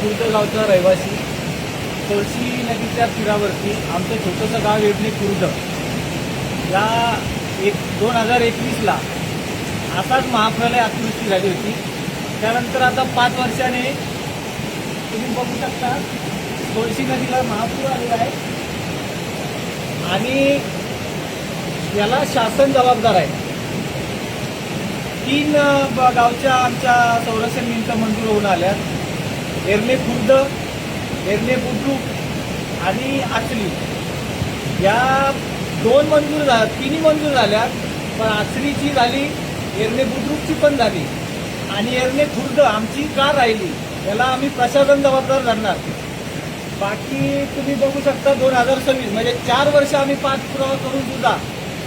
खुर्द गावचा रहिवासी. तुळशी नदीच्या तीरावरती आमचं छोटंसं गाव एरणे खुर्द. या 2021ला असाच महाप्रलय अतिवृष्टी झाली होती. त्यानंतर आता 5 वर्षाने तुम्ही बघू शकता तुळशी नदीला महापूर आलेला आहे आणि याला शासन जबाबदार आहे. 3 गावच्या आमच्या संरक्षण भिंत मंजूर होऊन आल्या. एरणे खुर्द, एरणे बुद्रुक आणि आचरी या 2 मंजूर झाल्या, 3 मंजूर झाल्या. पण आचरीची झाली, एरणे बुद्रुकची पण झाली आणि एरणे खुर्द आमची का राहिली याला आम्ही प्रशासन जबाबदार धरणार. बाकी तुम्ही बघू शकता 2026 म्हणजे 4 वर्ष आम्ही पाठपुरावा करून सुद्धा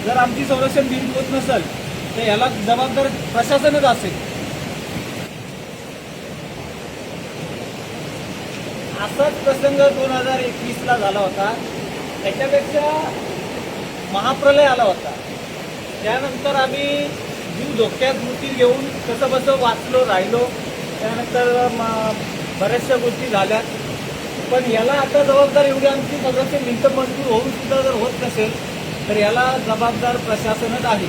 जर आमची संरक्षण भिंत होत नसेल तर याला जबाबदार प्रशासनच असेल. असाच प्रसंग 2021ला झाला होता. त्याच्यापेक्षा महाप्रलय आला होता. त्यानंतर आम्ही जीव धोक्यात मृत्यू घेऊन कसं बसं वाचलो राहिलो. त्यानंतर बऱ्याचशा गोष्टी झाल्या. पण याला आता जबाबदार एवढी आमची संरक्षण भिंत मंजूर होऊन सुद्धा जर होत नसेल तर याला जबाबदार प्रशासनच आहे.